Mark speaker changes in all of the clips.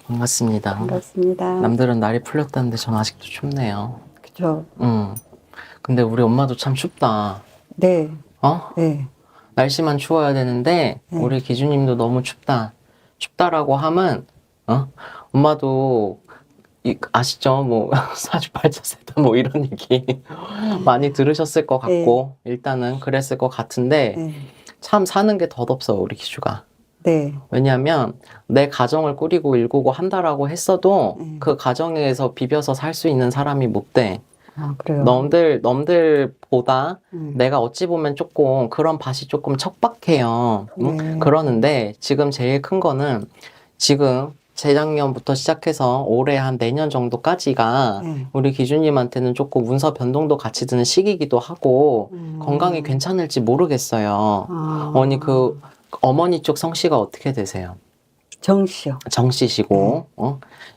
Speaker 1: 반갑습니다.
Speaker 2: 반갑습니다.
Speaker 1: 남들은 날이 풀렸다는데 전 아직도 춥네요.
Speaker 2: 그죠?
Speaker 1: 근데 우리 엄마도 참 춥다.
Speaker 2: 네,
Speaker 1: 어?
Speaker 2: 네,
Speaker 1: 날씨만 추워야 되는데
Speaker 2: 네.
Speaker 1: 우리 기준님도 너무 춥다. 춥다라고 하면 엄마도 아시죠? 뭐 사주팔자세다 뭐 이런 얘기 많이 들으셨을 것 같고 일단은 그랬을 것 같은데
Speaker 2: 네,
Speaker 1: 참 사는 게 덧없어 우리 기주가.
Speaker 2: 네,
Speaker 1: 왜냐하면 내 가정을 꾸리고 일구고 한다라고 했어도
Speaker 2: 네.
Speaker 1: 그 가정에서 비벼서 살 수 있는 사람이 못 돼.
Speaker 2: 아, 그래요?
Speaker 1: 넘들보다 내가 어찌 보면 조금 그런 밭이 조금 척박해요. 응?
Speaker 2: 네.
Speaker 1: 그러는데 지금 제일 큰 거는 지금 재작년부터 시작해서 올해 한 내년 정도까지가
Speaker 2: 네.
Speaker 1: 우리 기준님한테는 조금 문서 변동도 같이 드는 시기이기도 하고 건강이 괜찮을지 모르겠어요.
Speaker 2: 아,
Speaker 1: 어머니 쪽 성씨가 어떻게 되세요?
Speaker 2: 정씨요.
Speaker 1: 정씨시고,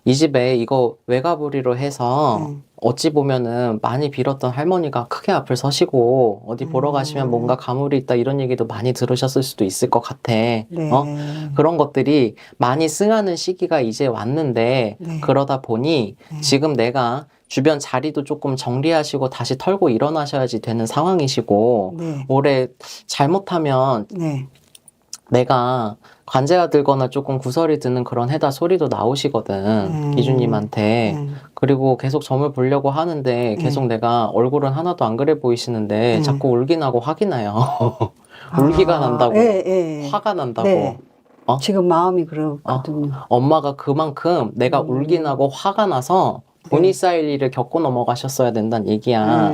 Speaker 1: 이 집에 이거 외가부리로 해서 어찌 보면은 많이 빌었던 할머니가 크게 앞을 서시고 어디 보러 가시면 뭔가 가물이 있다 이런 얘기도 많이 들으셨을 수도 있을 것 같아.
Speaker 2: 네.
Speaker 1: 그런 것들이 많이 승하는 시기가 이제 왔는데
Speaker 2: 네.
Speaker 1: 그러다 보니 지금 내가 주변 자리도 조금 정리하시고 다시 털고 일어나셔야지 되는 상황이시고
Speaker 2: 네.
Speaker 1: 올해 잘못하면
Speaker 2: 네.
Speaker 1: 내가 관제가 들거나 조금 구설이 드는 그런 해다 소리도 나오시거든, 기준님한테. 그리고 계속 점을 보려고 하는데 계속 내가 얼굴은 하나도 안 그래 보이시는데 자꾸 울긴 하고 화기 나요. 울기가 난다고, 화가 난다고.
Speaker 2: 네. 지금 마음이 그렇거든요.
Speaker 1: 엄마가 그만큼 내가 울긴 하고 화가 나서 분이 쌓일 일을 겪고 넘어가셨어야 된다는 얘기야.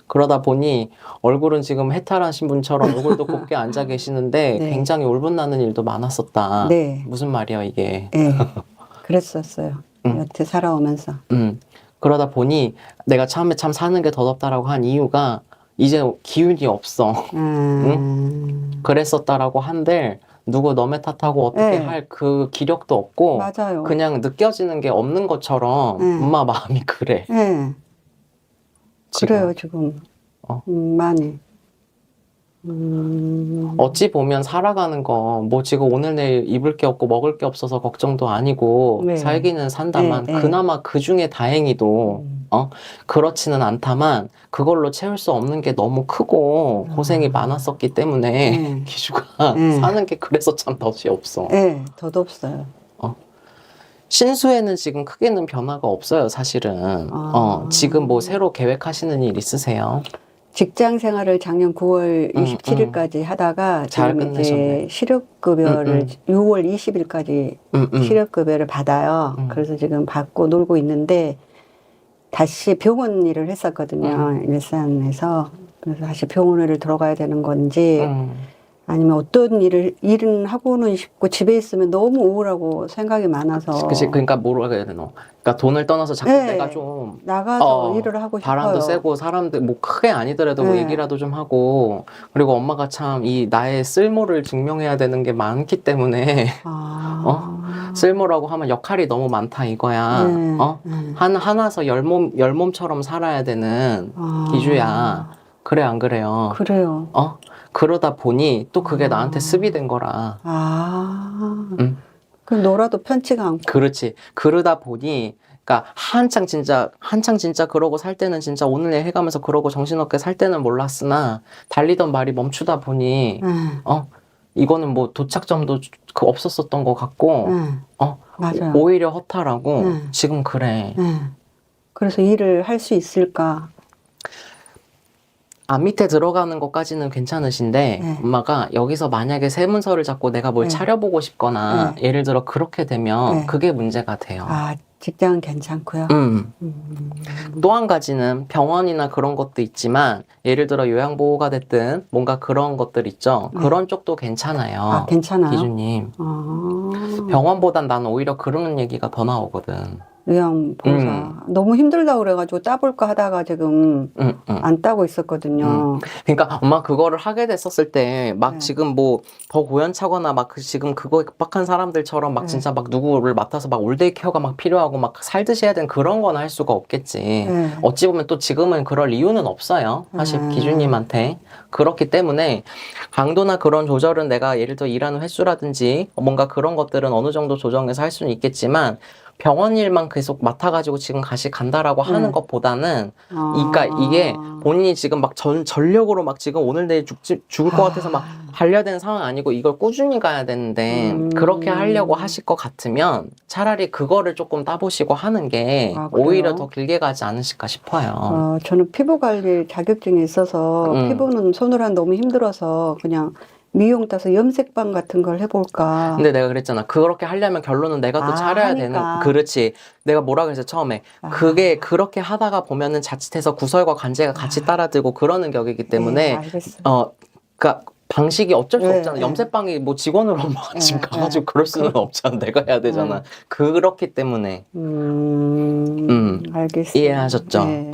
Speaker 1: 그러다 보니 얼굴은 지금 해탈하신 분처럼 얼굴도 곱게 앉아 계시는데
Speaker 2: 네.
Speaker 1: 굉장히 울분나는 일도 많았었다.
Speaker 2: 네.
Speaker 1: 무슨 말이야 이게.
Speaker 2: 네. 그랬었어요. 여태 살아오면서.
Speaker 1: 그러다 보니 내가 처음에 참 사는 게 더덥다라고 한 이유가 이제 기운이 없어. 그랬었다라고 한들 누구 너의 탓하고 어떻게
Speaker 2: 네.
Speaker 1: 할 그 기력도 없고
Speaker 2: 맞아요.
Speaker 1: 그냥 느껴지는 게 없는 것처럼 엄마 마음이 그래.
Speaker 2: 네. 그래요, 지금. 많이.
Speaker 1: 어찌 보면 살아가는 거, 뭐 지금 오늘 내일 입을 게 없고 먹을 게 없어서 걱정도 아니고
Speaker 2: 네.
Speaker 1: 살기는 산다만
Speaker 2: 네, 네.
Speaker 1: 그나마 그 중에 다행히도 그렇지는 않다만 그걸로 채울 수 없는 게 너무 크고 고생이 많았었기 때문에 기주가 사는 게 그래서 참 덫이 없어.
Speaker 2: 네, 덧없어요.
Speaker 1: 신수에는 지금 크게는 변화가 없어요, 사실은. 지금 뭐 새로 계획하시는 일 있으세요?
Speaker 2: 직장 생활을 작년 9월 27일까지 하다가
Speaker 1: 잘
Speaker 2: 지금
Speaker 1: 끝내셨네.
Speaker 2: 이제 시력급여를 6월 20일까지 시력급여를 받아요. 그래서 지금 받고 놀고 있는데 다시 병원 일을 했었거든요. 일산에서. 그래서 다시 병원을 들어가야 되는 건지 아니면 어떤 일은 하고는 싶고 집에 있으면 너무 우울하고 생각이 많아서.
Speaker 1: 그치, 그러니까 뭐라고 해야 되노? 그러니까 돈을 떠나서 자꾸
Speaker 2: 네.
Speaker 1: 내가 좀
Speaker 2: 나가서 일을 하고
Speaker 1: 바람도
Speaker 2: 싶어요.
Speaker 1: 쐬고 사람들 뭐 크게 아니더라도 뭐
Speaker 2: 네.
Speaker 1: 얘기라도 좀 하고 그리고 엄마가 참 이 나의 쓸모를 증명해야 되는 게 많기 때문에 쓸모라고 하면 역할이 너무 많다 이거야. 하나서 열몸처럼 살아야 되는 기주야. 그래 안 그래요?
Speaker 2: 그래요.
Speaker 1: 그러다 보니 또 그게 나한테 습이 된 거라.
Speaker 2: 그 놀아도 편치가 않고.
Speaker 1: 그렇지. 그러다 보니, 그러니까 한창 진짜 그러고 살 때는 진짜 오늘 내일 해가면서 그러고 정신없게 살 때는 몰랐으나 달리던 말이 멈추다 보니, 이거는 뭐 도착점도 없었었던 것 같고,
Speaker 2: 맞아요.
Speaker 1: 오히려 허탈하고 지금 그래.
Speaker 2: 그래서 일을 할 수 있을까?
Speaker 1: 앞 밑에 들어가는 것까지는 괜찮으신데 엄마가 여기서 만약에 세문서를 잡고 내가 뭘 차려보고 싶거나 예를 들어 그렇게 되면 그게 문제가 돼요.
Speaker 2: 아, 직장은 괜찮고요.
Speaker 1: 또 한 가지는 병원이나 그런 것도 있지만 예를 들어 요양보호가 됐든 뭔가 그런 것들 있죠. 그런 쪽도 괜찮아요.
Speaker 2: 아, 괜찮아요?
Speaker 1: 기준님. 병원보단 나는 오히려 그런 얘기가 더 나오거든.
Speaker 2: 요양보호사. 너무 힘들다고 그래가지고 따볼까 하다가 지금 안 따고 있었거든요.
Speaker 1: 그러니까 엄마 그거를 하게 됐었을 때 막
Speaker 2: 네.
Speaker 1: 지금 뭐 더 고연차거나 막 지금 그거 급박한 사람들처럼 막
Speaker 2: 네.
Speaker 1: 진짜 막 누구를 맡아서 막 올데이 케어가 막 필요하고 막 살듯이 해야 되는 그런 건 할 수가 없겠지.
Speaker 2: 네.
Speaker 1: 어찌 보면 또 지금은 그럴 이유는 없어요. 사실 기준님한테. 그렇기 때문에 강도나 그런 조절은 내가 예를 들어 일하는 횟수라든지 뭔가 그런 것들은 어느 정도 조정해서 할 수는 있겠지만 병원 일만 계속 맡아가지고 지금 간다라고 하는 것보다는 그러니까 이게 본인이 지금 막 전력으로 막 지금 오늘 내일 죽을 것 같아서 막 달려야 되는 상황 아니고 이걸 꾸준히 가야 되는데 그렇게 하려고 하실 것 같으면 차라리 그거를 조금 따보시고 하는 게 오히려 더 길게 가지 않으실까 싶어요.
Speaker 2: 저는 피부 관리 자격증이 있어서 피부는 손으로 너무 힘들어서 그냥 미용 따서 염색방 같은 걸 해볼까.
Speaker 1: 근데 내가 그랬잖아. 그렇게 하려면 결론은 내가 또 차려야
Speaker 2: 하니까.
Speaker 1: 되는. 그렇지. 내가 뭐라 그랬어 처음에. 그게 그렇게 하다가 보면은 자칫해서 구설과 관제가 같이 따라들고 그러는 격이기 때문에
Speaker 2: 알겠어요.
Speaker 1: 그러니까 방식이 어쩔 수
Speaker 2: 네,
Speaker 1: 없잖아.
Speaker 2: 네.
Speaker 1: 염색방이 뭐 직원으로 엄마가 지금 가가지고 그럴 수는 없잖아. 내가 해야 되잖아. 그렇기 때문에.
Speaker 2: 알겠어요.
Speaker 1: 이해하셨죠?
Speaker 2: 네.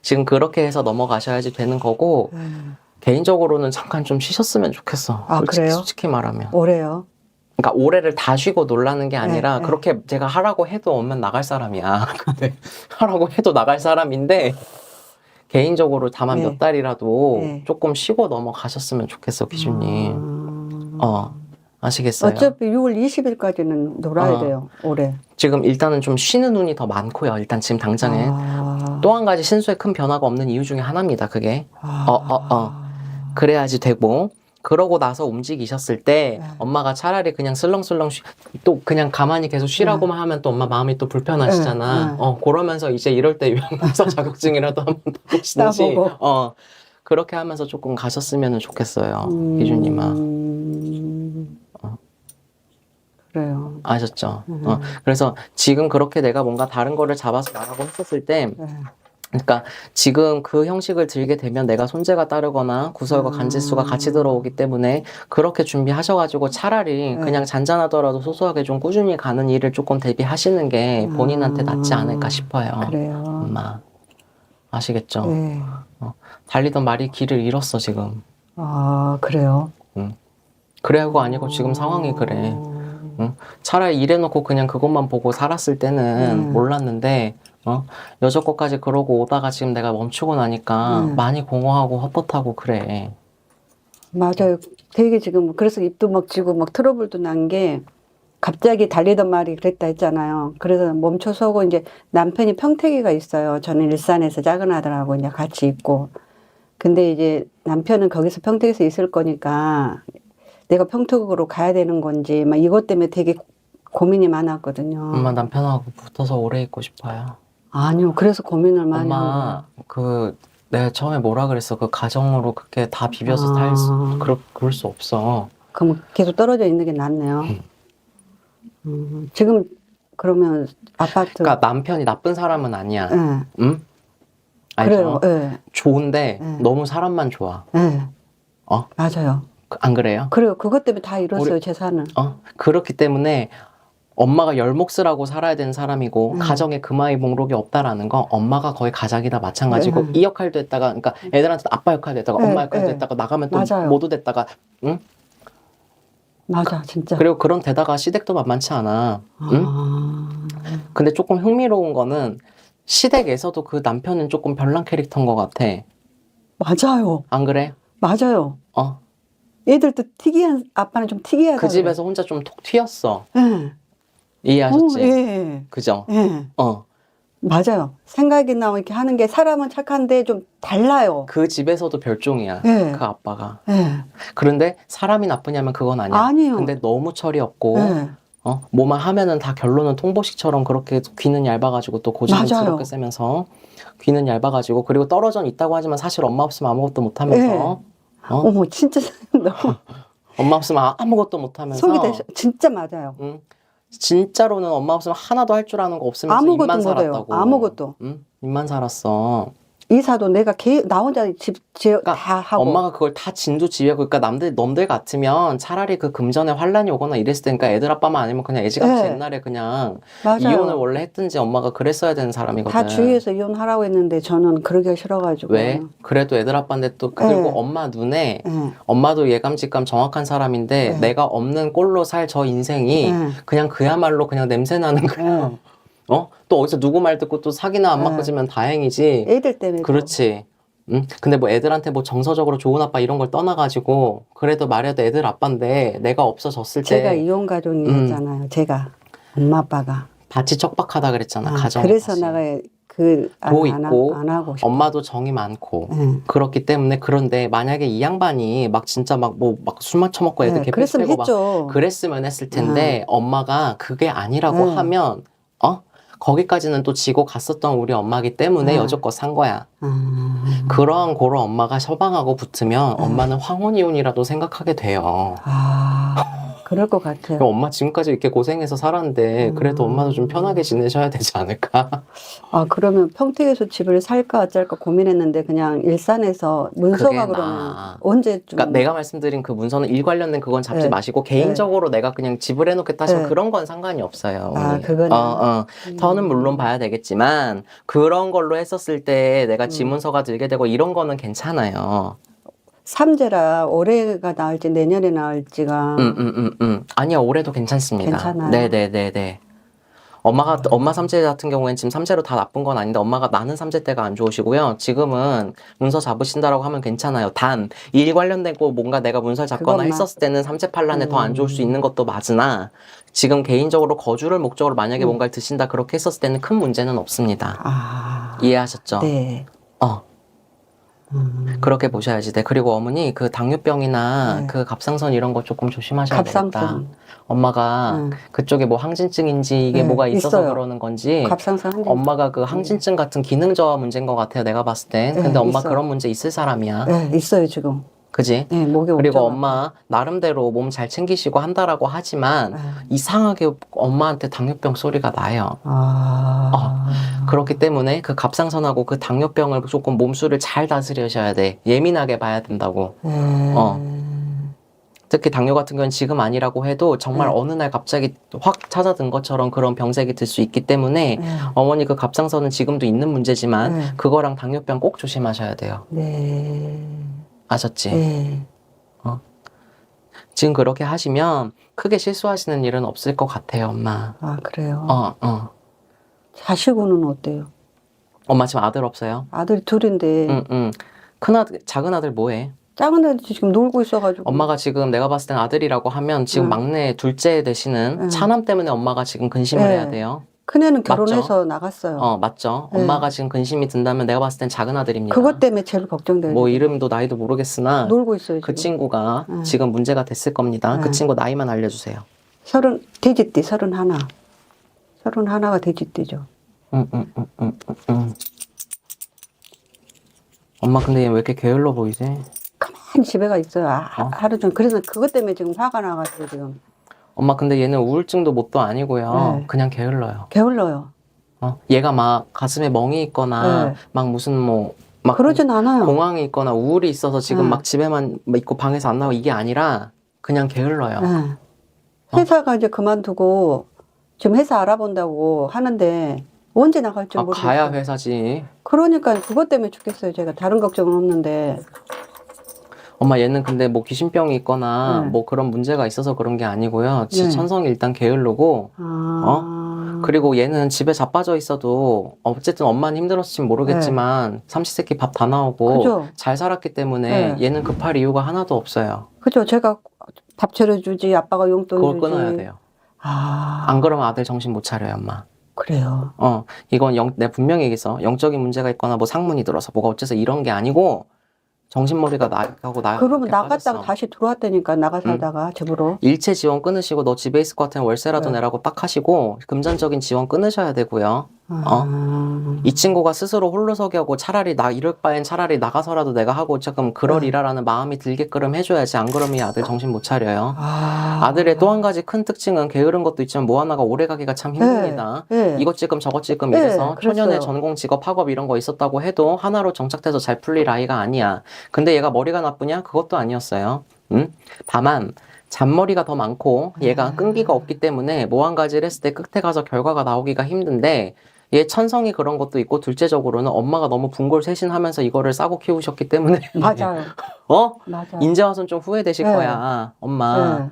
Speaker 1: 지금 그렇게 해서 넘어가셔야지 되는 거고. 개인적으로는 잠깐 좀 쉬셨으면 좋겠어.
Speaker 2: 그래요?
Speaker 1: 솔직히 말하면.
Speaker 2: 올해요?
Speaker 1: 그러니까 올해를 다 쉬고 놀라는 게 아니라
Speaker 2: 네.
Speaker 1: 그렇게 제가 하라고 해도 오면 나갈 사람이야. 근데 하라고 해도 나갈 사람인데 개인적으로 다만 몇 달이라도 조금 쉬고 넘어가셨으면 좋겠어, 기준님. 아시겠어요?
Speaker 2: 어차피 6월 20일까지는 놀아야 돼요, 올해.
Speaker 1: 지금 일단은 좀 쉬는 눈이 더 많고요. 일단 지금 당장에. 또 한 가지 신수에 큰 변화가 없는 이유 중에 하나입니다, 그게. 그래야지 되고. 그러고 나서 움직이셨을 때 엄마가 차라리 그냥 슬렁슬렁 또 그냥 가만히 계속 쉬라고만 하면 또 엄마 마음이 또 불편하시잖아. 그러면서 이제 이럴 때 요양보호사 자격증이라도 한번 따보시든지 그렇게 하면서 조금 가셨으면 좋겠어요. 기준님아.
Speaker 2: 그래요.
Speaker 1: 아셨죠? 그래서 지금 그렇게 내가 뭔가 다른 거를 잡아서 나가고 했었을 때 그러니까 지금 그 형식을 들게 되면 내가 손재가 따르거나 구설과 간지수가 같이 들어오기 때문에 그렇게 준비하셔가지고 차라리 그냥 잔잔하더라도 소소하게 좀 꾸준히 가는 일을 조금 대비하시는 게 본인한테 낫지 않을까 싶어요.
Speaker 2: 그래요.
Speaker 1: 엄마. 아시겠죠?
Speaker 2: 네.
Speaker 1: 달리던 말이 길을 잃었어, 지금.
Speaker 2: 그래요?
Speaker 1: 그래하고 아니고 지금 상황이 그래. 차라리 일해놓고 그냥 그것만 보고 살았을 때는 몰랐는데 여태껏까지 그러고 오다가 지금 내가 멈추고 나니까 많이 공허하고 헛헛하고 그래.
Speaker 2: 맞아요. 되게 지금 그래서 입도 먹지고 막 트러블도 난 게 갑자기 달리던 말이 그랬다 했잖아요. 그래서 멈춰서고 이제 남편이 평택이가 있어요. 저는 일산에서 작은 아들하고 이제 같이 있고. 근데 이제 남편은 거기서 평택에서 있을 거니까 내가 평택으로 가야 되는 건지 막 이것 때문에 되게 고민이 많았거든요.
Speaker 1: 엄마 남편하고 붙어서 오래 있고 싶어요.
Speaker 2: 아니요. 그래서 고민을 많이 한
Speaker 1: 엄마 내가 처음에 뭐라 그랬어. 그 가정으로 그렇게 다 비벼서 그럴 수 없어.
Speaker 2: 그럼 계속 떨어져 있는 게 낫네요. 지금 그러면 아파트.
Speaker 1: 그러니까 남편이 나쁜 사람은 아니야. 응?
Speaker 2: 그래요.
Speaker 1: 알죠? 좋은데 너무 사람만 좋아.
Speaker 2: 맞아요.
Speaker 1: 안 그래요?
Speaker 2: 그래요. 그것 때문에 다 잃었어요, 재산을.
Speaker 1: 그렇기 때문에 엄마가 열목쓰라고 살아야 되는 사람이고 가정에 금화의 목록이 없다라는 건 엄마가 거의 가장이다 마찬가지고 이 역할도 했다가 그러니까 애들한테 아빠 역할도 했다가 엄마 역할도 했다가 나가면 또
Speaker 2: 맞아요.
Speaker 1: 모두 됐다가 응?
Speaker 2: 맞아, 진짜.
Speaker 1: 그리고 그런 데다가 시댁도 만만치 않아. 응? 근데 조금 흥미로운 거는 시댁에서도 그 남편은 조금 별난 캐릭터인 것 같아.
Speaker 2: 맞아요.
Speaker 1: 안 그래?
Speaker 2: 맞아요. 애들도 특이한, 아빠는 좀 특이하다.
Speaker 1: 그 집에서 혼자 좀 톡 튀었어.
Speaker 2: 예.
Speaker 1: 이해하셨지?
Speaker 2: 예.
Speaker 1: 그죠?
Speaker 2: 예. 맞아요. 생각이나 이렇게 하는 게 사람은 착한데 좀 달라요.
Speaker 1: 그 집에서도 별종이야.
Speaker 2: 네.
Speaker 1: 그 아빠가.
Speaker 2: 예.
Speaker 1: 그런데 사람이 나쁘냐면 그건 아니야.
Speaker 2: 아니에요.
Speaker 1: 근데 너무 철이 없고
Speaker 2: 예.
Speaker 1: 뭐만 하면은 다 결론은 통보식처럼 그렇게 귀는 얇아가지고 또 고집스럽게 세면서 귀는 얇아가지고 그리고 떨어져 있다고 하지만 사실 엄마 없으면 아무것도 못하면서
Speaker 2: 어머 진짜 너무
Speaker 1: 엄마 없으면 아무것도 못하면서
Speaker 2: 속이 진짜 맞아요.
Speaker 1: 진짜로는 엄마 없으면 하나도 할 줄 아는 거 없으면서
Speaker 2: 아무것도
Speaker 1: 입만
Speaker 2: 못해요.
Speaker 1: 살았다고.
Speaker 2: 아무것도.
Speaker 1: 입만 살았어.
Speaker 2: 이사도 내가 나 혼자
Speaker 1: 그러니까
Speaker 2: 다 하고.
Speaker 1: 엄마가 그걸 다 진두지휘하고, 그러니까 넘들 같으면 차라리 그 금전에 환란이 오거나 이랬을 때니까 애들 아빠만 아니면 그냥 애지같이
Speaker 2: 네.
Speaker 1: 옛날에 그냥
Speaker 2: 맞아요.
Speaker 1: 이혼을 원래 했든지 엄마가 그랬어야 되는 사람이거든.
Speaker 2: 다 주위에서 이혼하라고 했는데 저는 그러기가 싫어가지고.
Speaker 1: 왜? 그래도 애들 아빠인데 또 그리고
Speaker 2: 네.
Speaker 1: 엄마 눈에
Speaker 2: 네.
Speaker 1: 엄마도 예감직감 정확한 사람인데
Speaker 2: 네.
Speaker 1: 내가 없는 꼴로 살 저 인생이
Speaker 2: 네.
Speaker 1: 그냥 그야말로 그냥 냄새나는 거야.
Speaker 2: 네.
Speaker 1: 또 어디서 누구 말 듣고 또 사기나 안
Speaker 2: 네.
Speaker 1: 맞고지면 다행이지.
Speaker 2: 애들 때문에.
Speaker 1: 그렇지. 근데 뭐 애들한테 뭐 정서적으로 좋은 아빠 이런 걸 떠나가지고 그래도 말해도 애들 아빠인데 내가 없어졌을
Speaker 2: 제가
Speaker 1: 때
Speaker 2: 이혼 가정이었잖아요. 제가 엄마 아빠가.
Speaker 1: 밭이 척박하다 그랬잖아. 가정이.
Speaker 2: 그래서 내가
Speaker 1: 도 있고
Speaker 2: 안 하고 싶어.
Speaker 1: 엄마도 정이 많고
Speaker 2: 네.
Speaker 1: 그렇기 때문에. 그런데 만약에 이 양반이 막 진짜 막 술만 처먹고 애들
Speaker 2: 네,
Speaker 1: 개패
Speaker 2: 그랬으면
Speaker 1: 빼고 막
Speaker 2: 했죠.
Speaker 1: 그랬으면 했을 텐데 엄마가 그게 아니라고
Speaker 2: 네.
Speaker 1: 하면 거기까지는 또 지고 갔었던 우리 엄마기 때문에
Speaker 2: 네.
Speaker 1: 여지껏 산 거야. 그러한 고로 엄마가 처방하고 붙으면 엄마는 황혼이혼이라도 생각하게 돼요.
Speaker 2: 그럴 것 같아요.
Speaker 1: 그럼 엄마 지금까지 이렇게 고생해서 살았는데 그래도 엄마도 좀 편하게 지내셔야 되지 않을까?
Speaker 2: 그러면 평택에서 집을 살까 어쩔까 고민했는데 그냥 일산에서 문서가
Speaker 1: 그게
Speaker 2: 그러면 언제쯤.
Speaker 1: 그러니까 내가 말씀드린 그 문서는 일 관련된 그건 잡지
Speaker 2: 네.
Speaker 1: 마시고 개인적으로 내가 그냥 집을 해놓겠다 하시면
Speaker 2: 네.
Speaker 1: 그런 건 상관이 없어요.
Speaker 2: 그거는.
Speaker 1: 저는 물론 봐야 되겠지만 그런 걸로 했었을 때 내가 지문서가 들게 되고 이런 거는 괜찮아요.
Speaker 2: 삼재라 올해가 나을지 내년에 나을지가.
Speaker 1: 아니요, 올해도 괜찮습니다.
Speaker 2: 괜찮아요?
Speaker 1: 네네네네. 엄마 삼재 같은 경우에는 지금 삼재로 다 나쁜 건 아닌데 엄마가 나는 삼재 때가 안 좋으시고요. 지금은 문서 잡으신다라고 하면 괜찮아요. 단, 일 관련되고 뭔가 내가 문서 잡거나
Speaker 2: 그것만.
Speaker 1: 했었을 때는 삼재 판란에 더 안 좋을 수 있는 것도 맞으나 지금 개인적으로 거주를 목적으로 만약에 뭔가를 드신다 그렇게 했었을 때는 큰 문제는 없습니다. 이해하셨죠?
Speaker 2: 네.
Speaker 1: 그렇게 보셔야지 돼. 그리고 어머니 그 당뇨병이나
Speaker 2: 네.
Speaker 1: 그 갑상선 이런 거 조금 조심하셔야 되겠다.
Speaker 2: 갑상선.
Speaker 1: 엄마가 그쪽에 뭐 항진증인지 이게
Speaker 2: 네,
Speaker 1: 뭐가 있어서
Speaker 2: 있어요.
Speaker 1: 그러는 건지
Speaker 2: 갑상선 항진증.
Speaker 1: 엄마가 그 항진증 같은 기능 저하 문제인 것 같아요. 내가 봤을 땐. 근데 엄마
Speaker 2: 있어요.
Speaker 1: 그런 문제 있을 사람이야.
Speaker 2: 네, 있어요 지금.
Speaker 1: 그지?
Speaker 2: 네, 목에
Speaker 1: 그리고
Speaker 2: 옥자가.
Speaker 1: 엄마 나름대로 몸 잘 챙기시고 한다라고 하지만 이상하게 엄마한테 당뇨병 소리가 나요. 그렇기 때문에 그 갑상선하고 그 당뇨병을 조금 몸수를 잘 다스리셔야 돼. 예민하게 봐야 된다고. 특히 당뇨 같은 경우는 지금 아니라고 해도 정말 어느 날 갑자기 확 찾아든 것처럼 그런 병색이 들 수 있기 때문에 어머니 그 갑상선은 지금도 있는 문제지만 그거랑 당뇨병 꼭 조심하셔야 돼요. 아셨지?
Speaker 2: 네.
Speaker 1: 지금 그렇게 하시면 크게 실수하시는 일은 없을 것 같아요, 엄마.
Speaker 2: 그래요?
Speaker 1: 자식은
Speaker 2: 어때요?
Speaker 1: 엄마 지금 아들 없어요?
Speaker 2: 아들이 둘인데.
Speaker 1: 작은 아들 뭐해?
Speaker 2: 작은 아들이 지금 놀고 있어가지고.
Speaker 1: 엄마가 지금 내가 봤을 땐 아들이라고 하면 지금 막내 둘째 되시는 차남 때문에 엄마가 지금 근심을 해야 돼요.
Speaker 2: 큰애는 결혼해서 나갔어요.
Speaker 1: 맞죠? 엄마가 지금 근심이 든다면 내가 봤을 땐 작은 아들입니다.
Speaker 2: 그것 때문에 제일 걱정돼요.
Speaker 1: 뭐 이름도 나이도 모르겠으나
Speaker 2: 놀고 있어요.
Speaker 1: 그
Speaker 2: 지금.
Speaker 1: 친구가 지금 문제가 됐을 겁니다. 그 친구 나이만 알려주세요.
Speaker 2: 돼지띠 31. 31가 돼지띠죠.
Speaker 1: 엄마 근데 얘 왜 이렇게 게을러 보이지?
Speaker 2: 가만히 집에가 있어요. 하루 종일. 그래서 그것 때문에 지금 화가 나가지고 지금.
Speaker 1: 엄마 근데 얘는 우울증도 뭣도 아니고요. 그냥 게을러요.
Speaker 2: 게을러요.
Speaker 1: 얘가 막 가슴에 멍이 있거나 막 무슨 막
Speaker 2: 그러진 않아요.
Speaker 1: 공황이 있거나 우울이 있어서 지금 막 집에만 있고 방에서 안 나오고 이게 아니라 그냥 게을러요.
Speaker 2: 회사가 이제 그만두고 지금 회사 알아본다고 하는데 언제 나갈지 모르겠어요.
Speaker 1: 가야 회사지.
Speaker 2: 그러니까 그것 때문에 죽겠어요. 제가 다른 걱정은 없는데.
Speaker 1: 엄마 얘는 근데 뭐 귀신병이 있거나 뭐 그런 문제가 있어서 그런 게 아니고요. 천성이 일단 게으르고 그리고 얘는 집에 자빠져 있어도 어쨌든 엄마는 힘들었을지 모르겠지만 삼시세끼 밥 다 나오고
Speaker 2: 그죠?
Speaker 1: 잘 살았기 때문에 얘는 급할 이유가 하나도 없어요.
Speaker 2: 그죠? 제가 밥 차려주지, 아빠가 용돈
Speaker 1: 그걸
Speaker 2: 주지.
Speaker 1: 끊어야 돼요. 안 그러면 아들 정신 못 차려요, 엄마.
Speaker 2: 그래요.
Speaker 1: 이건 내가 분명히 얘기했어. 영적인 문제가 있거나 뭐 상문이 들어서 뭐가 어째서 이런 게 아니고 정신머리가 나가고
Speaker 2: 그러면 나갔다가 다시 들어왔다니까, 나가 살다가 집으로.
Speaker 1: 일체 지원 끊으시고 너 집에 있을 것 같으면 월세라도
Speaker 2: 네.
Speaker 1: 내라고 딱 하시고 금전적인 지원 끊으셔야 되고요. 이 친구가 스스로 홀로서기 하고 차라리 이럴 바엔 차라리 나가서라도 내가 하고 조금 그러리라라는 마음이 들게끔 해줘야지. 안 그러면 이 아들 정신 못 차려요. 아들의 또 한 가지 큰 특징은 게으른 것도 있지만 뭐 하나가 오래 가기가 참 힘듭니다. 이것 지금 저것 지금 이래서 초년에 전공 직업 학업 이런 거 있었다고 해도 하나로 정착돼서 잘 풀릴 아이가 아니야. 근데 얘가 머리가 나쁘냐? 그것도 아니었어요. 다만 잔머리가 더 많고 얘가 끈기가 없기 때문에 뭐 한 가지를 했을 때 끝에 가서 결과가 나오기가 힘든데, 얘 천성이 그런 것도 있고 둘째적으로는 엄마가 너무 분골쇄신하면서 이거를 싸고 키우셨기 때문에
Speaker 2: 맞아요. 맞아요.
Speaker 1: 이제 와서는 좀 후회되실 거야, 엄마.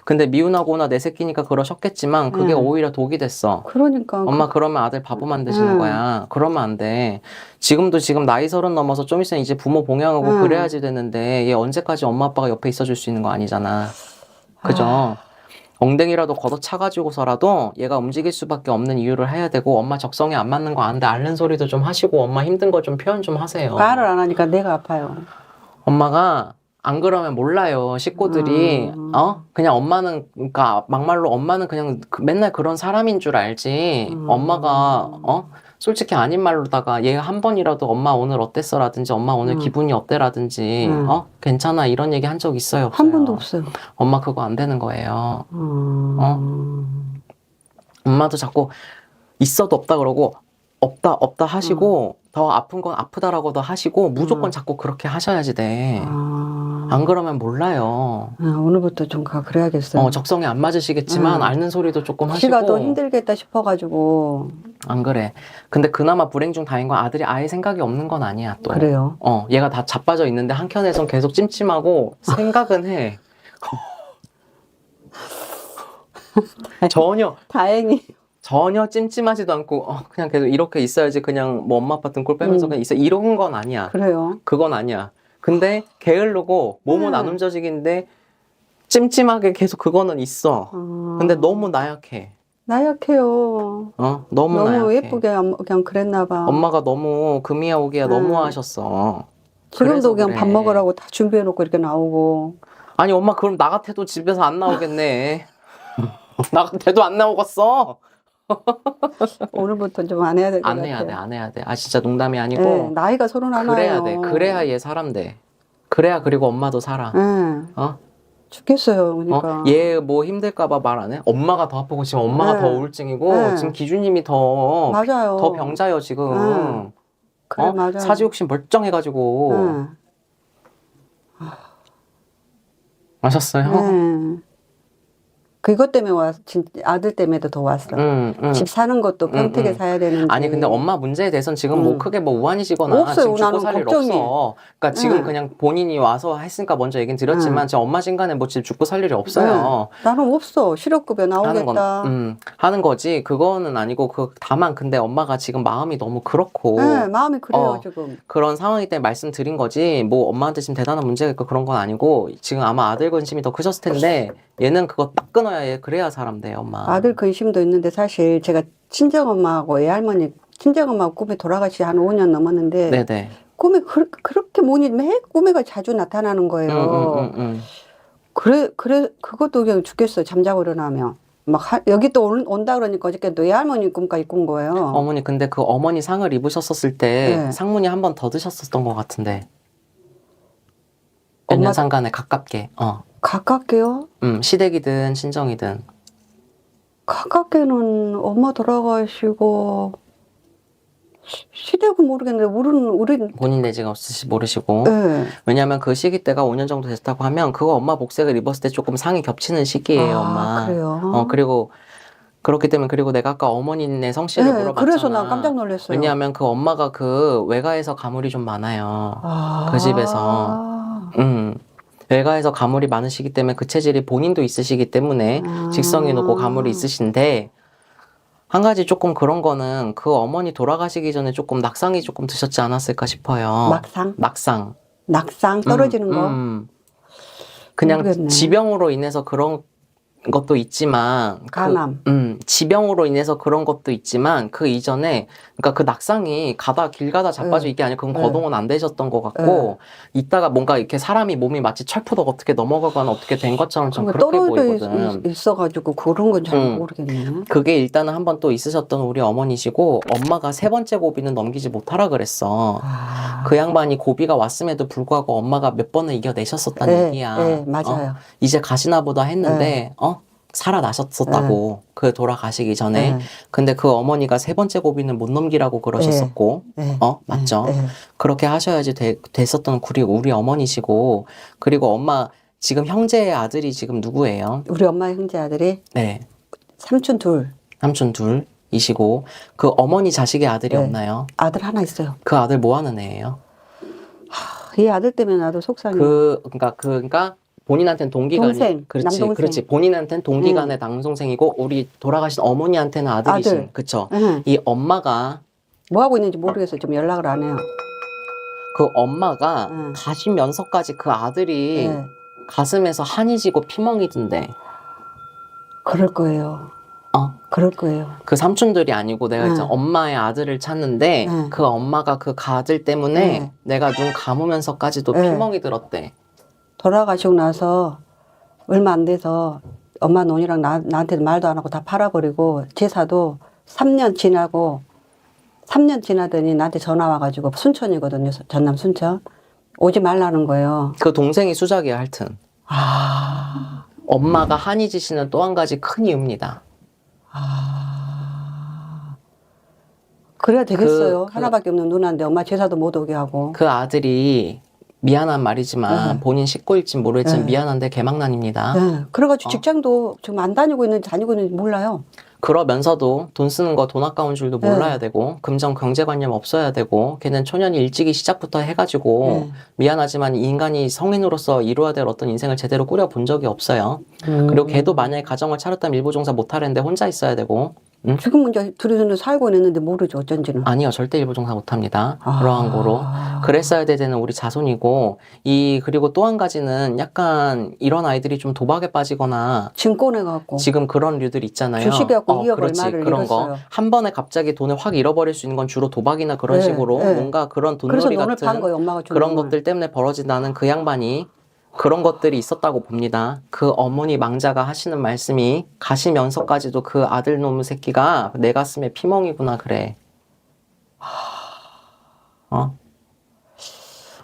Speaker 1: 근데 미운하고나 내 새끼니까 그러셨겠지만 그게 오히려 독이 됐어.
Speaker 2: 그러니까
Speaker 1: 엄마 그러면 아들 바보 만드시는 거야. 그러면 안 돼. 지금 나이 30 넘어서 좀 있으면 이제 부모 봉양하고 그래야지 되는데 얘 언제까지 엄마 아빠가 옆에 있어줄 수 있는 거 아니잖아. 그죠? 엉덩이라도 걷어차가지고서라도 얘가 움직일 수밖에 없는 이유를 해야 되고, 엄마 적성에 안 맞는 거 아는데 앓는 소리도 좀 하시고 엄마 힘든 거 좀 표현 좀 하세요.
Speaker 2: 말을 안 하니까 내가 아파요.
Speaker 1: 엄마가 안 그러면 몰라요. 식구들이 그냥 엄마는, 그러니까 막말로 엄마는 그냥 맨날 그런 사람인 줄 알지. 엄마가 솔직히 아닌 말로다가 얘 한 번이라도 엄마 오늘 어땠어 라든지 엄마 오늘 기분이 어때 라든지 괜찮아 이런 얘기 한 적 있어요, 없어요?
Speaker 2: 한 번도 없어요.
Speaker 1: 엄마 그거 안 되는 거예요. 엄마도 자꾸 있어도 없다 그러고 없다 하시고 더 아픈 건 아프다라고도 하시고 무조건 자꾸 그렇게 하셔야지 돼. 안 그러면 몰라요.
Speaker 2: 오늘부터 좀 그래야겠어요.
Speaker 1: 적성에 안 맞으시겠지만 앓는 소리도 조금 하시고.
Speaker 2: 지가 더 힘들겠다 싶어가지고.
Speaker 1: 안 그래. 근데 그나마 불행 중 다행인 건 아들이 아예 생각이 없는 건 아니야, 또.
Speaker 2: 그래요?
Speaker 1: 얘가 다 자빠져 있는데 한켠에선 계속 찜찜하고 생각은 해.
Speaker 2: 다행히.
Speaker 1: 전혀 찜찜하지도 않고 그냥 계속 이렇게 있어야지, 그냥 뭐 엄마 아빠 등골 빼면서 그냥 있어, 이런 건 아니야.
Speaker 2: 그래요?
Speaker 1: 그건 아니야. 근데 게으르고 몸은 안 움직이는데 찜찜하게 계속 그거는 있어. 근데 너무 나약해.
Speaker 2: 나약해요.
Speaker 1: 너무 나약해.
Speaker 2: 예쁘게 그냥 그랬나 봐.
Speaker 1: 엄마가 너무 금이야 오기야 너무 하셨어.
Speaker 2: 지금도 그냥
Speaker 1: 그래.
Speaker 2: 밥 먹으라고 다 준비해놓고 이렇게 나오고.
Speaker 1: 아니 엄마 그럼 나 같아도 집에서 안 나오겠네. 나 같아도 안 나오겠어.
Speaker 2: 오늘부터 좀 안 해야 될 것 같아요.
Speaker 1: 안 해야 돼. 진짜 농담이 아니고.
Speaker 2: 네, 나이가 31이에요.
Speaker 1: 그래야 돼. 그래야 얘 사람 돼. 그래야 그리고 엄마도 살아.
Speaker 2: 죽겠어요. 그러니까.
Speaker 1: 얘 뭐 힘들까봐 말 안 해? 엄마가 더 아프고 지금 엄마가 더 우울증이고 지금 기준님이 더
Speaker 2: 맞아요.
Speaker 1: 더 병자요 지금.
Speaker 2: 그래, 맞아요.
Speaker 1: 사지욕심 멀쩡해가지고. 아셨어요?
Speaker 2: 네. 그것 때문에 아들 때문에도 더 왔어. 집 사는 것도 평택에 사야 되는지.
Speaker 1: 아니 근데 엄마 문제에 대해서는 지금 뭐 크게 뭐 우환이시거나
Speaker 2: 없어요.
Speaker 1: 지금 죽고
Speaker 2: 나는
Speaker 1: 살 일
Speaker 2: 걱정이.
Speaker 1: 없어. 그러니까 지금 그냥 본인이 와서 했으니까 먼저 얘기는 드렸지만 지금 엄마 신간에 뭐 지금 죽고 살 일이 없어요.
Speaker 2: 나는 없어. 실업급여 나오겠다.
Speaker 1: 하는 거지. 그거는 아니고 다만 근데 엄마가 지금 마음이 너무 그렇고.
Speaker 2: 네, 마음이 그래요 지금.
Speaker 1: 그런 상황이기 때문에 말씀드린 거지. 뭐 엄마한테 지금 대단한 문제가 있고 그런 건 아니고 지금 아마 아들 관심이 더 크셨을 텐데 얘는 그거 딱 끊어야 해. 그래야 사람 돼, 엄마.
Speaker 2: 아들 근심도 있는데 사실 제가 친정엄마하고 애할머니, 친정엄마하고 꿈에 돌아가시 한 5년 넘었는데
Speaker 1: 네네.
Speaker 2: 꿈에 그렇게 매 꿈에가 자주 나타나는 거예요. 그래 그것도 그냥 죽겠어요. 잠자고 일어나면. 여기 또 온다 그러니까 어저께 또 애할머니 꿈까지 꾼 거예요.
Speaker 1: 어머니 근데 그 어머니 상을 입으셨었을 때 상문이 한 번 더 드셨었던 것 같은데. 몇 년 상간에 가깝게.
Speaker 2: 가깝게요?
Speaker 1: 시댁이든 친정이든.
Speaker 2: 가깝게는 엄마 돌아가시고 시댁은 모르겠는데 우리는
Speaker 1: 본인 내지가 없으시 모르시고.
Speaker 2: 네.
Speaker 1: 왜냐하면 그 시기 때가 5년 정도 됐다고 하면 그거 엄마 복색을 입었을 때 조금 상이 겹치는 시기예요, 엄마.
Speaker 2: 그래요?
Speaker 1: 그리고 그렇기 때문에 그리고 내가 아까 어머니네 성씨를 물어봤잖아.
Speaker 2: 그래서 난 깜짝 놀랐어요.
Speaker 1: 왜냐하면 그 엄마가 그 외가에서 가물이 좀 많아요. 그 집에서. 외가에서 가물이 많으시기 때문에 그 체질이 본인도 있으시기 때문에 직성이 높고 가물이 있으신데, 한 가지 조금 그런 거는 그 어머니 돌아가시기 전에 조금 낙상이 조금 드셨지 않았을까 싶어요. 낙상
Speaker 2: 떨어지는 거?
Speaker 1: 그냥
Speaker 2: 모르겠네.
Speaker 1: 지병으로 인해서 그런 것도 있지만
Speaker 2: 간암.
Speaker 1: 지병으로 인해서 그런 것도 있지만 그 이전에 그러니까 그 낙상이 길 가다 자빠져 이게 아니라 그건 거동은 안 되셨던 것 같고 이따가 뭔가 이렇게 사람이 몸이 마치 철푸덕 어떻게 넘어가거나 어떻게 된 것처럼 좀 그렇게 보이거든.
Speaker 2: 있어가지고 그런 건 잘 모르겠네.
Speaker 1: 그게 일단은 한번 또 있으셨던 우리 어머니시고 엄마가 세 번째 고비는 넘기지 못하라 그랬어. 그 양반이 고비가 왔음에도 불구하고 엄마가 몇 번을 이겨내셨었다는 얘기야.
Speaker 2: 네, 맞아요.
Speaker 1: 이제 가시나 보다 했는데 살아나셨었다고 그 돌아가시기 전에. 근데 그 어머니가 세 번째 고비는 못 넘기라고 그러셨었고 맞죠? 그렇게 하셔야지 됐었던 우리 어머니시고 그리고 엄마 지금 형제의 아들이 지금 누구예요?
Speaker 2: 우리 엄마 형제 아들이
Speaker 1: 네.
Speaker 2: 삼촌
Speaker 1: 둘이시고 그 어머니 자식의 아들이 없나요?
Speaker 2: 아들 하나 있어요.
Speaker 1: 그 아들 뭐 하는 애예요?
Speaker 2: 이 아들 때문에 나도 속상해.
Speaker 1: 그러니까 본인한테는 동기가
Speaker 2: 동생, 남동생.
Speaker 1: 그렇지. 본인한테는 동기간의 남동생이고 우리 돌아가신 어머니한테는 아들이신.
Speaker 2: 아들.
Speaker 1: 그쵸? 이 엄마가
Speaker 2: 뭐 하고 있는지 모르겠어요. 좀 연락을 안 해요.
Speaker 1: 그 엄마가 가시면서까지 그 아들이 가슴에서 한이 지고 피멍이 든대.
Speaker 2: 그럴 거예요. 그럴 거예요.
Speaker 1: 그 삼촌들이 아니고 내가 이제 엄마의 아들을 찾는데 그 엄마가 그 아들 때문에 내가 눈 감으면서까지도 피멍이 들었대.
Speaker 2: 돌아가시고 나서 얼마 안 돼서 엄마 논이랑 나한테 말도 안 하고 다 팔아버리고 제사도 3년 지나더니 나한테 전화 와가지고 순천이거든요. 전남 순천. 오지 말라는 거예요.
Speaker 1: 그 동생이 수작이야 하여튼. 엄마가 한이 지시는 또 한 가지 큰 이유입니다.
Speaker 2: 그래야 되겠어요. 하나밖에 없는 누나인데 엄마 제사도 못 오게 하고.
Speaker 1: 그 아들이 미안한 말이지만 본인 식구일진 모르겠지만 미안한데 개망난입니다.
Speaker 2: 그래가지고 직장도 지금 안 다니고 있는지 몰라요.
Speaker 1: 그러면서도 돈 쓰는 거 돈 아까운 줄도 몰라야 되고 금전 경제관념 없어야 되고 걔는 초년이 일찍이 시작부터 해가지고 미안하지만 이 인간이 성인으로서 이루어야 될 어떤 인생을 제대로 꾸려본 적이 없어요. 그리고 걔도 만약에 가정을 차렸다면 일부종사 못하려는데 혼자 있어야 되고
Speaker 2: 지금 이제 둘이서는 살고 있는데 모르죠 어쩐지는.
Speaker 1: 아니요 절대 일부종사 못합니다. 그러한 거로 그랬어야 되는 우리 자손이고 그리고 또 한 가지는 약간 이런 아이들이 좀 도박에 빠지거나
Speaker 2: 지금 꺼내갖고
Speaker 1: 지금 그런 류들 있잖아요.
Speaker 2: 주식해갖고 2억
Speaker 1: 그렇지,
Speaker 2: 얼마를
Speaker 1: 그런
Speaker 2: 잃었어요.
Speaker 1: 거 한 번에 갑자기 돈을 확 잃어버릴 수 있는 건 주로 도박이나 그런 식으로 뭔가 그런 돈놀이 같은
Speaker 2: 거예요, 엄마가
Speaker 1: 그런 것들 때문에 벌어진다는 그 양반이 그런 것들이 있었다고 봅니다. 그 어머니 망자가 하시는 말씀이 가시면서까지도 그 아들 놈의 새끼가 내 가슴에 피멍이구나 그래.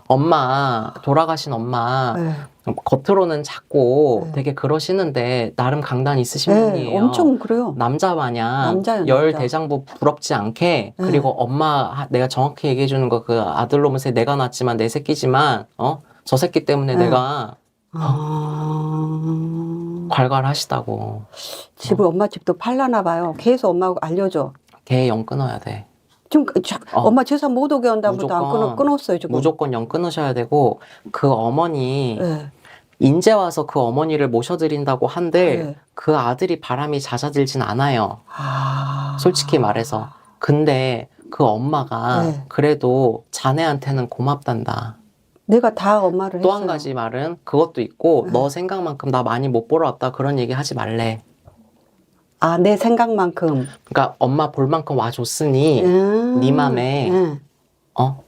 Speaker 1: 엄마 돌아가신 엄마 겉으로는 작고 되게 그러시는데 나름 강단 있으신 분이에요.
Speaker 2: 엄청 그래요.
Speaker 1: 남자 마냥
Speaker 2: 남자예요,
Speaker 1: 열
Speaker 2: 남자.
Speaker 1: 대장부 부럽지 않게 그리고 엄마 내가 정확히 얘기해 주는 거 그 아들 놈의 새 내가 낳았지만 내 새끼지만 저 새끼 때문에 내가 괄괄하시다고.
Speaker 2: 집을 엄마 집도 팔라나 봐요. 계속 엄마하고 알려줘.
Speaker 1: 걔 영 끊어야 돼.
Speaker 2: 지금 엄마 제사 못 오게 한다부터 안 끊었어요 지금.
Speaker 1: 무조건 영 끊으셔야 되고 그 어머니 인제 와서 그 어머니를 모셔드린다고 한들 그 아들이 바람이 잦아들진 않아요. 솔직히 말해서. 근데 그 엄마가 그래도 자네한테는 고맙단다.
Speaker 2: 내가 다 엄마를
Speaker 1: 또
Speaker 2: 했어요.
Speaker 1: 한 가지 말은 그것도 있고 너 생각만큼 나 많이 못 보러 왔다 그런 얘기 하지 말래.
Speaker 2: 내 생각만큼.
Speaker 1: 그러니까 엄마 볼 만큼 와줬으니 네 맘에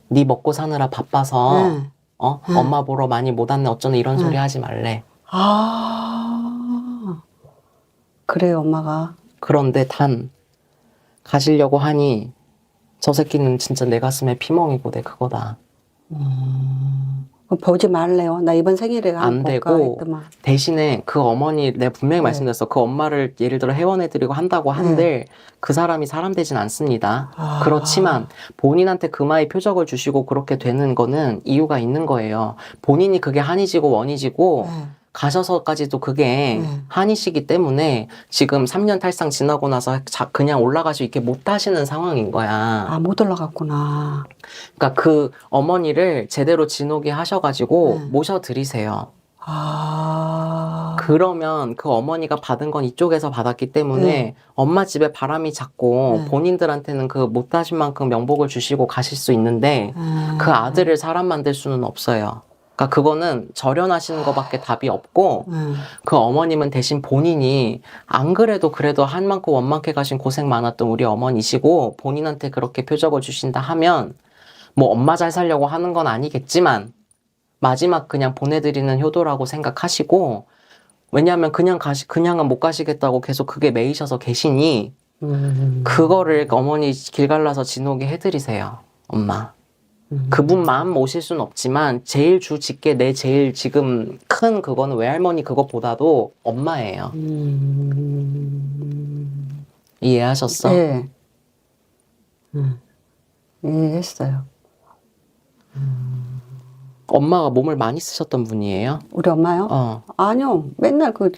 Speaker 1: 네 먹고 사느라 바빠서 엄마 보러 많이 못 왔네 어쩌네 이런 소리 하지 말래.
Speaker 2: 그래요 엄마가.
Speaker 1: 그런데 가시려고 하니 저 새끼는 진짜 내 가슴에 피멍이고 내 그거다.
Speaker 2: 보지 말래요. 나 이번 생일에
Speaker 1: 안 되고 대신에 그 어머니 내가 분명히 말씀드렸어. 그 엄마를 예를 들어 회원해드리고 한다고 한들 그 사람이 사람 되진 않습니다. 그렇지만 본인한테 금화의 표적을 주시고 그렇게 되는 거는 이유가 있는 거예요. 본인이 그게 한이지고 원이지고 가셔서까지도 그게 한이시기 때문에 지금 3년 탈상 지나고 나서 그냥 올라가시 이렇게 못 하시는 상황인 거야.
Speaker 2: 못 올라갔구나.
Speaker 1: 그러니까 그 어머니를 제대로 진오게 하셔가지고 모셔드리세요. 그러면 그 어머니가 받은 건 이쪽에서 받았기 때문에 엄마 집에 바람이 잦고 본인들한테는 그 못하신 만큼 명복을 주시고 가실 수 있는데 그 아들을 사람 만들 수는 없어요. 그러니까 그거는 절연하시는 것밖에 답이 없고 그 어머님은 대신 본인이 안 그래도 한 많고 원만케 가신 고생 많았던 우리 어머니시고 본인한테 그렇게 표적을 주신다 하면 뭐 엄마 잘 살려고 하는 건 아니겠지만 마지막 그냥 보내드리는 효도라고 생각하시고 왜냐하면 그냥은 못 가시겠다고 계속 그게 매이셔서 계시니 그거를 어머니 길 갈라서 진호게 해드리세요. 엄마. 그분 마음 모실 순 없지만 제일 주 직계 내 제일 지금 큰 그거는 외할머니 그것보다도 엄마예요. 이해하셨어?
Speaker 2: 네. 이해했어요.
Speaker 1: 엄마가 몸을 많이 쓰셨던 분이에요?
Speaker 2: 우리 엄마요?
Speaker 1: 어.
Speaker 2: 아니요. 맨날 그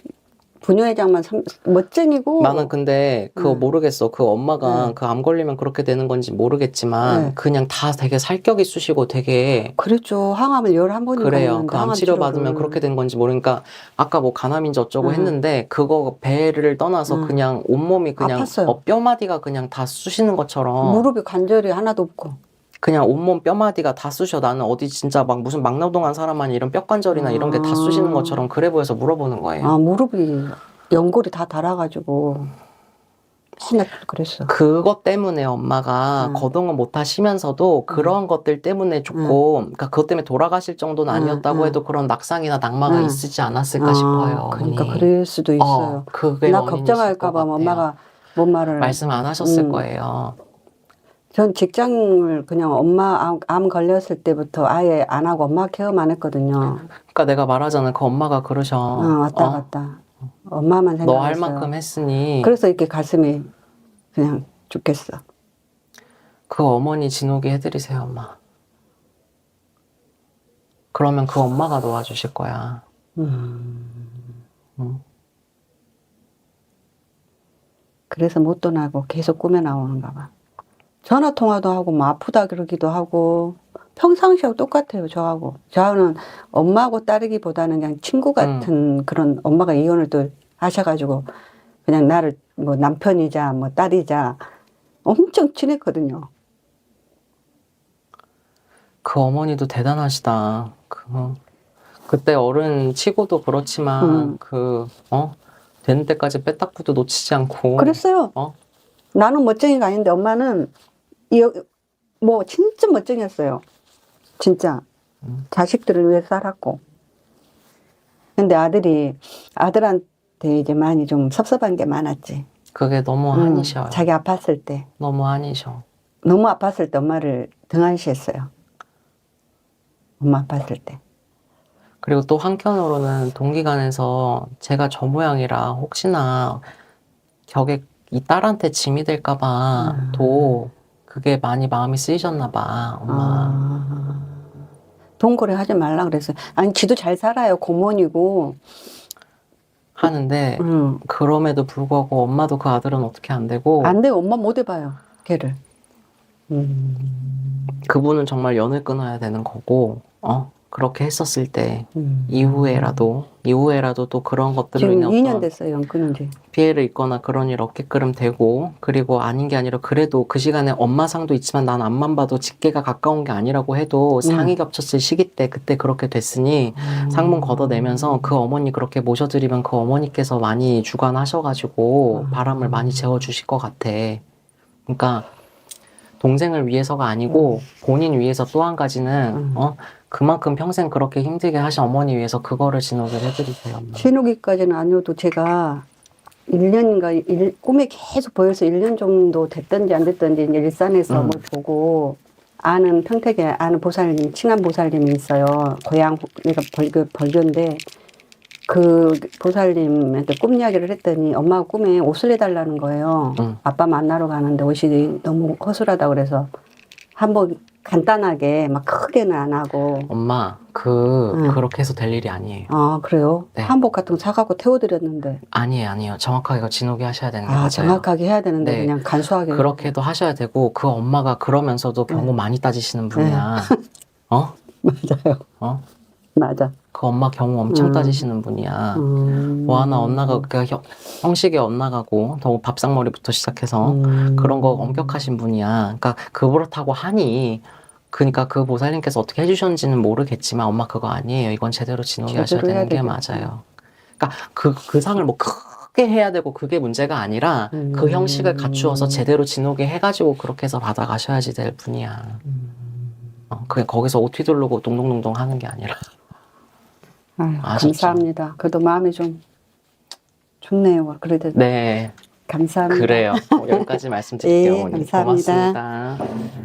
Speaker 2: 부녀회장만 멋쟁이고.
Speaker 1: 나는 근데 그거 모르겠어. 그 엄마가 그 암 걸리면 그렇게 되는 건지 모르겠지만 그냥 다 되게 살격이 쑤시고 되게
Speaker 2: 그랬죠. 항암을 11번인가
Speaker 1: 그래요.
Speaker 2: 했는데
Speaker 1: 그 암 치료 받으면 그렇게 된 건지 모르니까 아까 뭐 간암인지 어쩌고 했는데 그거 배를 떠나서 그냥 온몸이 그냥
Speaker 2: 아팠어요.
Speaker 1: 뼈마디가 그냥 다 쑤시는 것처럼
Speaker 2: 무릎이 관절이 하나도 없고.
Speaker 1: 그냥 온몸 뼈마디가 다 쑤셔. 나는 어디 진짜 막 무슨 막노동한 사람 아니 이런 뼈관절이나 이런 게 다 쑤시는 것처럼 그래 보여서 물어보는 거예요.
Speaker 2: 아, 무릎이 연골이 다 닳아가지고 맨날 그랬어.
Speaker 1: 그것 때문에 엄마가 거동을 못 하시면서도 그런 것들 때문에 조금 그러니까 그것 때문에 돌아가실 정도는 아니었다고 해도 그런 낙상이나 낙마가 있으지 않았을까 싶어요.
Speaker 2: 그러니까
Speaker 1: 어머니.
Speaker 2: 그럴 수도 있어요.
Speaker 1: 그게
Speaker 2: 나
Speaker 1: 원인이실
Speaker 2: 걱정할까
Speaker 1: 것
Speaker 2: 봐
Speaker 1: 같아요.
Speaker 2: 엄마가 뭔 말을.
Speaker 1: 말씀 안 하셨을 거예요.
Speaker 2: 전 직장을 그냥 엄마 암 걸렸을 때부터 아예 안 하고 엄마 케어만 했거든요.
Speaker 1: 그러니까 내가 말하잖아. 그 엄마가 그러셔.
Speaker 2: 왔다 갔다. 엄마만 생각했어요.
Speaker 1: 너 할 만큼 했으니.
Speaker 2: 그래서 이렇게 가슴이 그냥 죽겠어.
Speaker 1: 그 어머니 진호기 해드리세요, 엄마. 그러면 그 엄마가 도와주실 거야.
Speaker 2: 그래서 못 떠나고 계속 꿈에 나오는가 봐. 전화 통화도 하고 뭐 아프다 그러기도 하고 평상시하고 똑같아요. 저하고는 엄마하고 딸이기보다는 그냥 친구 같은 그런. 엄마가 이혼을 또 하셔가지고 그냥 나를 뭐 남편이자 뭐 딸이자 엄청 친했거든요.
Speaker 1: 그 어머니도 대단하시다. 그때 어른 치고도 그렇지만 되는 때까지 빼딱구도 놓치지 않고.
Speaker 2: 그랬어요. 나는 멋쟁이가 아닌데 엄마는 뭐 진짜 멋쟁이였어요. 진짜 자식들을 위해 살았고. 근데 아들한테 이제 많이 좀 섭섭한 게 많았지.
Speaker 1: 그게 너무 한이셔요.
Speaker 2: 자기 아팠을 때.
Speaker 1: 너무 한이셔.
Speaker 2: 너무 아팠을 때 엄마를 등한시했어요. 엄마 아팠을 때.
Speaker 1: 그리고 또 한편으로는 동기간에서 제가 저 모양이라 혹시나 격에 이 딸한테 짐이 될까봐 또 그게 많이 마음이 쓰이셨나 봐, 엄마.
Speaker 2: 동거래 하지 말라 그랬어요. 아니, 지도 잘 살아요. 고모니고.
Speaker 1: 하는데 그럼에도 불구하고 엄마도 그 아들은 어떻게 안 되고.
Speaker 2: 안 돼요. 엄마 못 해봐요. 걔를.
Speaker 1: 그분은 정말 연을 끊어야 되는 거고, 그렇게 했었을 때 이후에라도 또 그런 것들로
Speaker 2: 지금
Speaker 1: 인해
Speaker 2: 2년
Speaker 1: 어떤
Speaker 2: 됐어요. 연 끊은 지.
Speaker 1: 피해를 입거나 그런 일 없게끔 되고, 그리고 아닌 게 아니라 그래도 그 시간에 엄마 상도 있지만 난 앞만 봐도 직계가 가까운 게 아니라고 해도 상이 겹쳤을 시기 때 그때 그렇게 됐으니 상문 걷어내면서 그 어머니 그렇게 모셔드리면 그 어머니께서 많이 주관하셔가지고 바람을 많이 재워주실 것 같아. 그러니까 동생을 위해서가 아니고 본인 위해서 또 한 가지는 그만큼 평생 그렇게 힘들게 하신 어머니 위해서 그거를 진호를 해드리세요. 엄마.
Speaker 2: 진호기까지는 아니어도 제가 1년인가 꿈에 계속 보여서 1년 정도 됐던지 안 됐던지 이제 일산에서 뭘 보고 아는 평택에 아는 보살님, 친한 보살님이 있어요. 고향 내가 벌교인데 그 보살님한테 꿈 이야기를 했더니 엄마가 꿈에 옷을 해달라는 거예요. 아빠 만나러 가는데 옷이 너무 허술하다 그래서 한번 간단하게 막 크게는 안 하고.
Speaker 1: 엄마 그렇게 해서 될 일이 아니에요.
Speaker 2: 아 그래요?
Speaker 1: 네.
Speaker 2: 한복 같은 거 사갖고 태워드렸는데.
Speaker 1: 아니에요. 정확하게 이거 진호기 하셔야 되는 게 맞아요.
Speaker 2: 정확하게 해야 되는데
Speaker 1: 네.
Speaker 2: 그냥 간소하게.
Speaker 1: 그렇게도 하셔야 되고 그 엄마가 그러면서도 경고 많이 따지시는 분이야.
Speaker 2: 맞아요. 맞아.
Speaker 1: 그 엄마 경우 엄청 따지시는 분이야. 뭐 하나 엇나가고 형식에 엇나가고 더 밥상머리부터 시작해서 그런 거 엄격하신 분이야. 그러니까 그렇다고 하니 그러니까 그 보살님께서 어떻게 해주셨는지는 모르겠지만 엄마 그거 아니에요. 이건 제대로 지노게 하셔야
Speaker 2: 제대로 해야
Speaker 1: 되는 게
Speaker 2: 되겠다.
Speaker 1: 맞아요. 그러니까 그 상을 뭐 크게 해야 되고 그게 문제가 아니라 그 형식을 갖추어서 제대로 지노게 해가지고 그렇게 해서 받아가셔야지 될 분이야. 그게 거기서 옷 휘두르고 동동동동 하는 게 아니라.
Speaker 2: 아유,
Speaker 1: 아셨죠?
Speaker 2: 감사합니다. 그래도 마음이 좀 좋네요. 그래도
Speaker 1: 네,
Speaker 2: 감사합니다.
Speaker 1: 그래요. 여기까지 말씀드릴게요.
Speaker 2: 예,
Speaker 1: 어머니.
Speaker 2: 감사합니다.
Speaker 1: 고맙습니다.